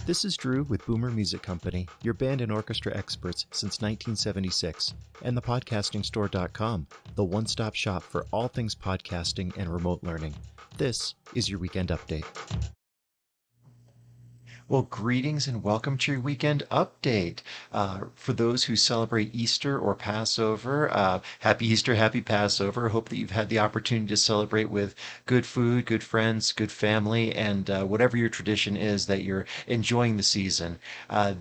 This is Drew with Boomer Music Company, your band and orchestra experts since 1976, and thepodcastingstore.com, the one-stop shop for all things podcasting and remote learning. This is your weekend update. Well, greetings and welcome to your weekend update. For those who celebrate Easter or Passover, happy Easter, happy Passover. Hope that you've had the opportunity to celebrate with good food, good friends, good family, and whatever your tradition is that you're enjoying the season.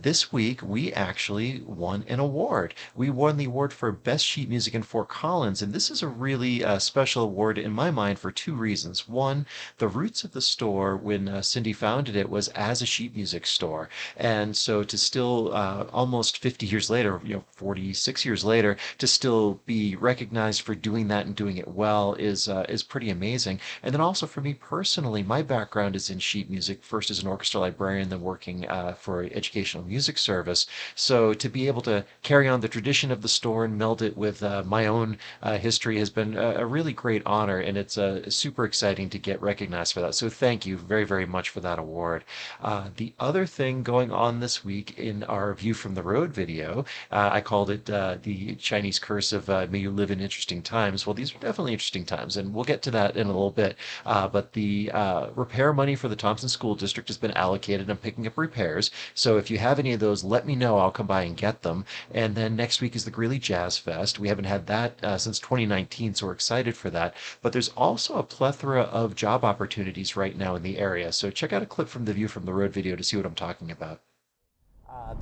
This week, we actually won an award. We won the award for Best Sheet Music in Fort Collins, and this is a really special award in my mind for two reasons. One, the roots of the store when Cindy founded it was as a sheet music store. And so to still, almost 50 years later, 46 years later, to still be recognized for doing that and doing it well is pretty amazing. And then also for me personally, my background is in sheet music, first as an orchestra librarian, then working for Educational Music Service. So to be able to carry on the tradition of the store and meld it with my own history has been a really great honor, and it's super exciting to get recognized for that. So thank you very, very much for that award. The other thing going on this week in our View from the Road video, I called it the Chinese curse of may you live in interesting times. Well, these are definitely interesting times, and we'll get to that in a little bit. But the repair money for the Thompson School District has been allocated. I'm picking up repairs. So if you have any of those, let me know. I'll come by and get them. And then next week is the Greeley Jazz Fest. We haven't had that since 2019, so we're excited for that. But there's also a plethora of job opportunities right now in the area. So check out a clip from the View from the Road video to see what I'm talking about.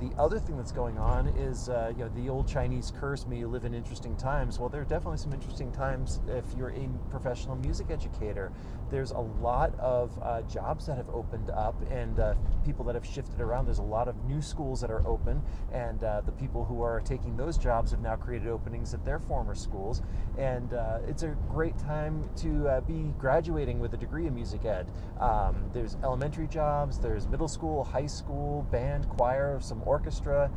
The other thing that's going on is, the old Chinese curse, may you live in interesting times. Well, there are definitely some interesting times if you're a professional music educator. There's a lot of jobs that have opened up and people that have shifted around. There's a lot of new schools that are open, and the people who are taking those jobs have now created openings at their former schools. And it's a great time to be graduating with a degree in music ed. There's elementary jobs, there's middle school, high school, band, choir, some orchestra,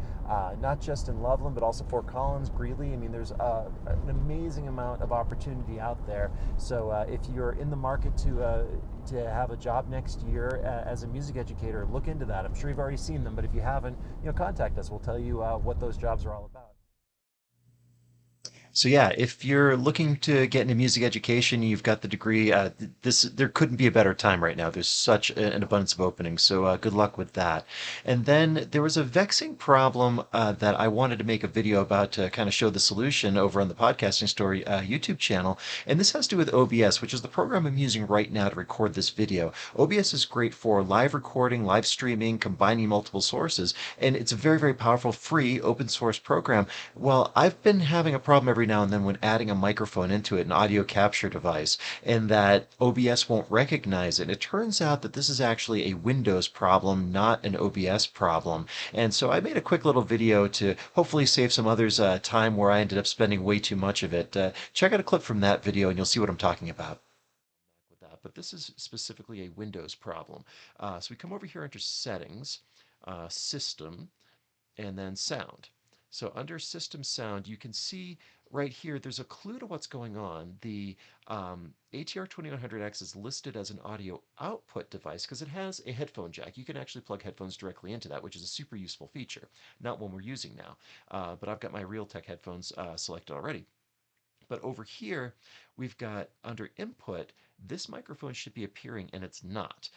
not just in Loveland, but also Fort Collins, Greeley. I mean, there's an amazing amount of opportunity out there. So if you're in the market to have a job next year as a music educator, look into that. I'm sure you've already seen them, but if you haven't, contact us. We'll tell you what those jobs are all about. So yeah, if you're looking to get into music education, you've got the degree. There couldn't be a better time right now. There's such an abundance of openings. So good luck with that. And then there was a vexing problem that I wanted to make a video about to kind of show the solution over on the Podcasting Story YouTube channel. And this has to do with OBS, which is the program I'm using right now to record this video. OBS is great for live recording, live streaming, combining multiple sources, and it's a very, very powerful, free, open source program. Well, I've been having a problem every now and then when adding a microphone into it, an audio capture device, and that OBS won't recognize it. It turns out that this is actually a Windows problem, not an OBS problem. And so I made a quick little video to hopefully save some others time where I ended up spending way too much of it. Check out a clip from that video and you'll see what I'm talking about. But this is specifically a Windows problem. So we come over here under Settings, System, and then Sound. So under System Sound, you can see right here, there's a clue to what's going on. The ATR 2100X is listed as an audio output device because it has a headphone jack. You can actually plug headphones directly into that, which is a super useful feature. Not one we're using now, but I've got my Realtek headphones selected already. But over here, we've got under Input, this microphone should be appearing, and it's not.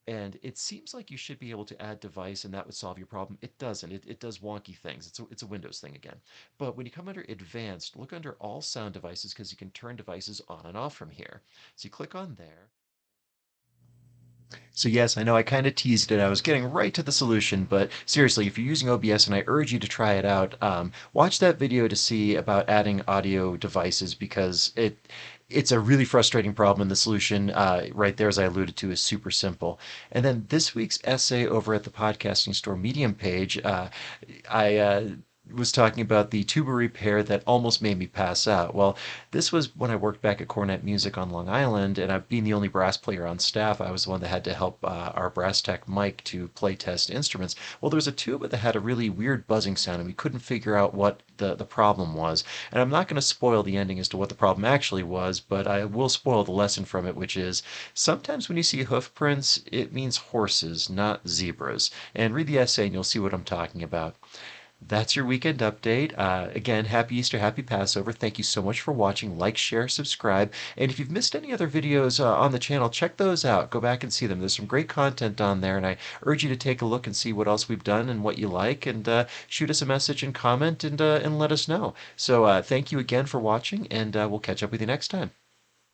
And it seems like you should be able to add device and that would solve your problem. It doesn't. It does wonky things. It's a Windows thing again. But when you come under Advanced, look under All Sound Devices because you can turn devices on and off from here. So you click on there. So yes, I know I kind of teased it. I was getting right to the solution, but seriously, if you're using OBS, and I urge you to try it out, watch that video to see about adding audio devices because it's a really frustrating problem, and the solution right there, as I alluded to, is super simple. And then this week's essay over at the Podcasting Store Medium page, I was talking about the tuba repair that almost made me pass out. Well, this was when I worked back at Cornet Music on Long Island, and being the only brass player on staff, I was the one that had to help our brass tech Mike to play test instruments. Well, there was a tuba that had a really weird buzzing sound, and we couldn't figure out what the problem was. And I'm not going to spoil the ending as to what the problem actually was, but I will spoil the lesson from it, which is sometimes when you see hoof prints, it means horses, not zebras. And read the essay and you'll see what I'm talking about. That's your weekend update. Again, happy Easter, happy Passover. Thank you so much for watching. Like, share, subscribe. And if you've missed any other videos on the channel, check those out. Go back and see them. There's some great content on there, and I urge you to take a look and see what else we've done and what you like, and shoot us a message and comment and let us know. So thank you again for watching, and we'll catch up with you next time.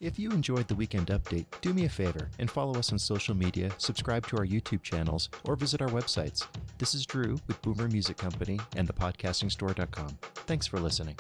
If you enjoyed the Weekend Update, do me a favor and follow us on social media, subscribe to our YouTube channels, or visit our websites. This is Drew with Boomer Music Company and thepodcastingstore.com. Thanks for listening.